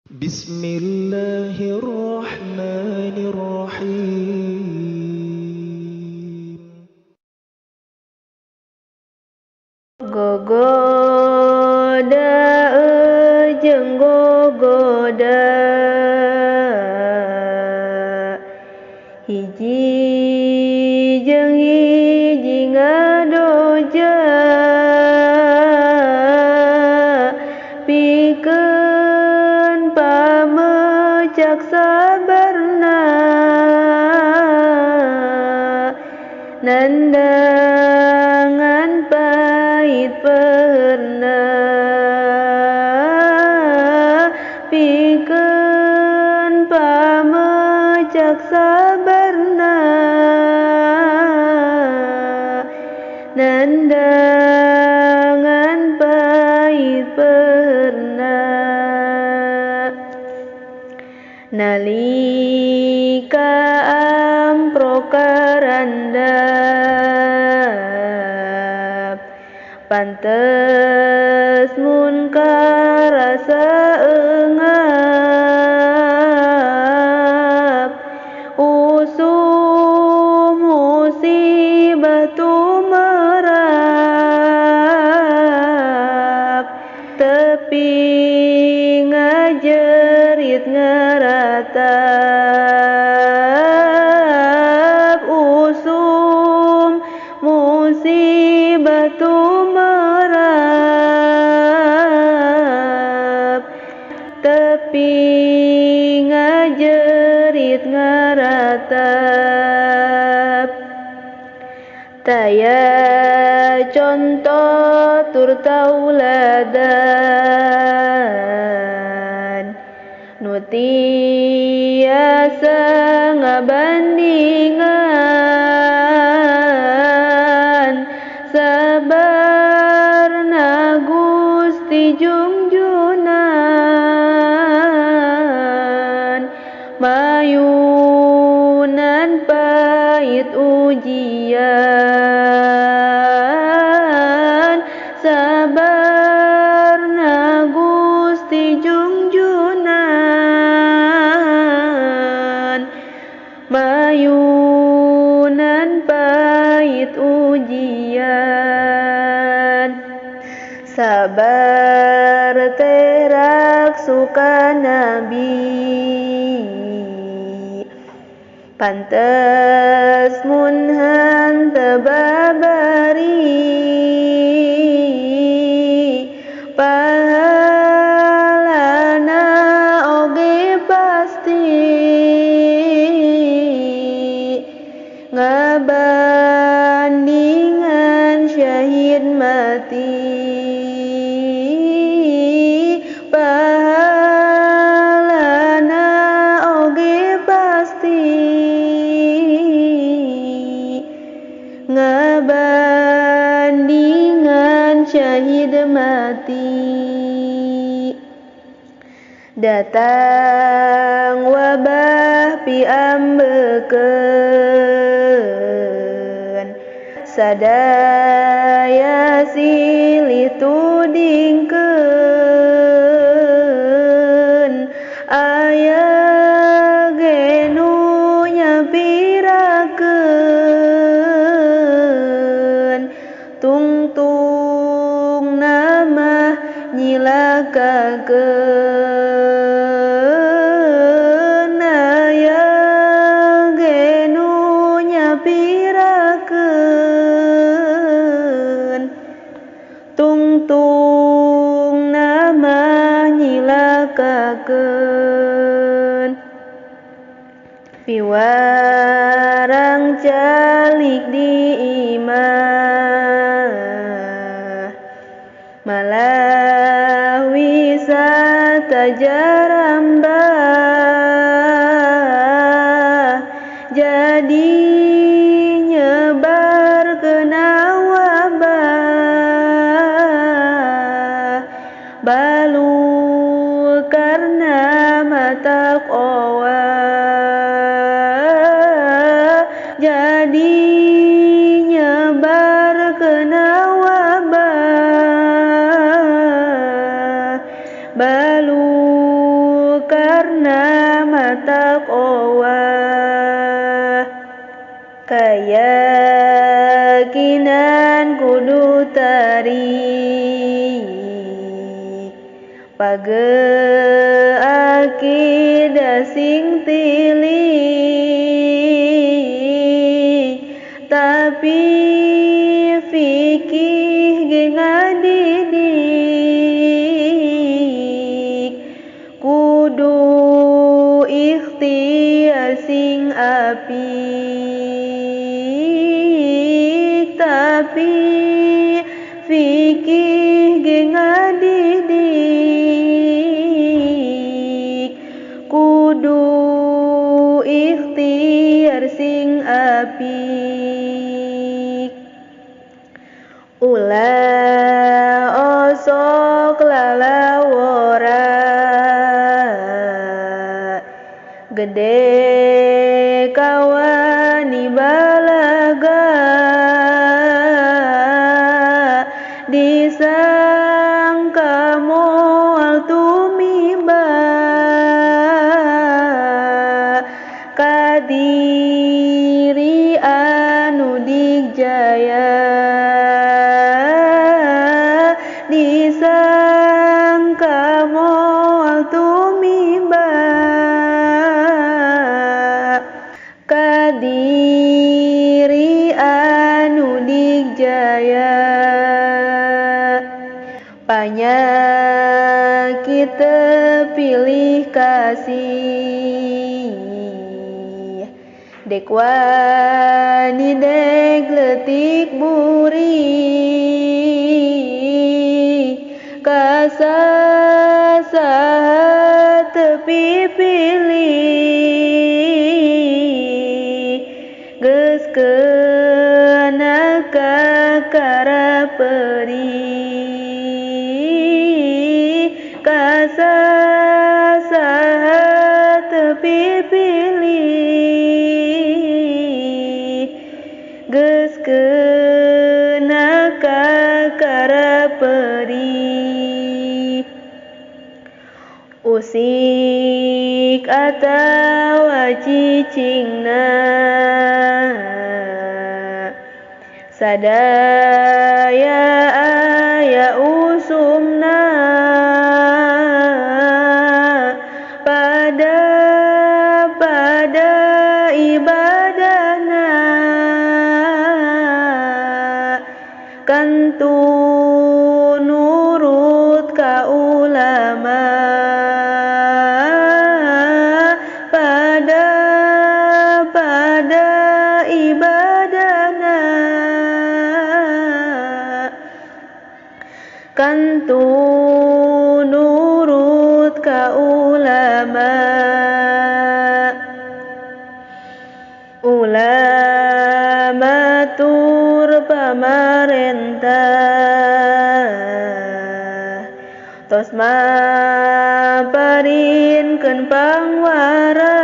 Bismillahirrahmanirrahim. Gogoda jeung gogoda hiji jeung hiji ngadoja pikeun pamecak sabarna nandangan pait peurna pikeun pamecak sabarna nandangan pait peurna nalika amprok karandap pantes mun karasa eungap usum musibah tumerap tepi ngajerit ngaratap usum musibah tumerap tepi ngajerit ngaratap taya contoh tur tauladan nu tiasa ngabandingan sabarna Gusti junjunan mayunan pait ujian sabarna Gusti junjunan mayunan pait ujian sabar terak suka nabi pantes mun henteu babari pahalana oge pasti ngabandingan syahid mati pahalana oge pasti ngabandingan syahid mati datang wabah piambekeun sadaya silih tudingkeun aya ge nu nyapirakeun tungtung nama nyilakakeun aya ge nu nyapirakeun tungtung nama nyilakakeun piwarang calik di imah malah wisata jarambah jadi nyebarkeun wabah balu karna mataqwa jadi nyebarkeun wabah balu bernama taqwa. Keyakinan kudu tarik page akidah sing tilik, tapi fikih ge ngadidik. Kudu ikhtiar sing apik, tapi fikih ge ngadidik. Kudu ikhtiar sing apik. Ulah osok lalawora gede kawani balaga, disangka moal tumiba kadiri anu digjaya, disangka moal tumiba kadiri anu digjaya. Panyakit pilih kasih, dek wani dek letik buri, kasasaha tepi pilih, geus keuna kakara perih, kasasaha tepi pilih, geus keuna kakara perih. Usik atawa cicingna sadaya aya usumna, pada ibadahna kantu nurut ka ulama, pada ibadahna kantu nurut ka ulama. Ulama tur pamarentah tos maparinkeun pangwara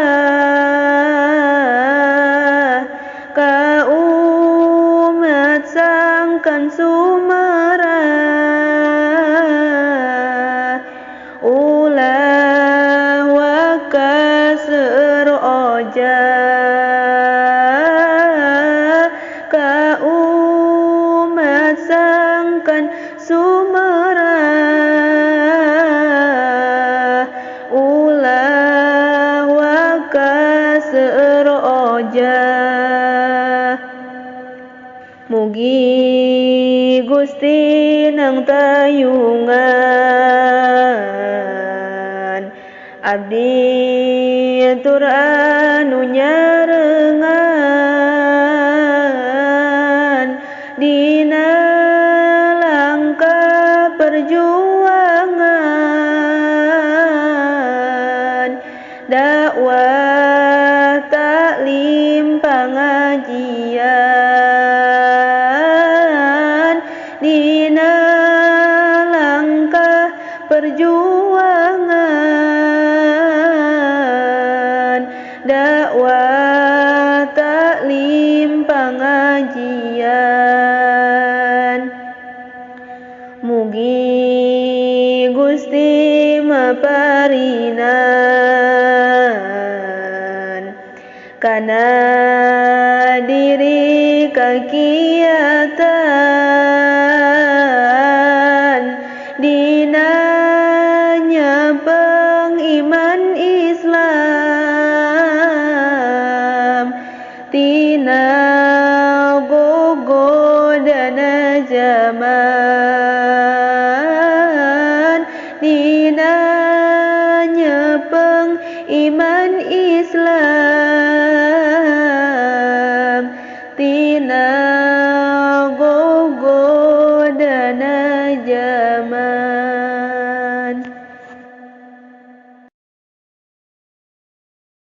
ka umat sangkan sumera. Ulah wakas seueur oja ka umat sangkan sumera. Ulah wakas seueur oja. Mugi Gusti nang tayungan, abdi tur anu nyareungan dina langkah perjuangan, dakwah taklim pangajian dina langkah perjuangan, dakwah taklim pangajian. Mugi Gusti maparina kana diri kegiatan dinanya pengiman Islam tina gogo dana jama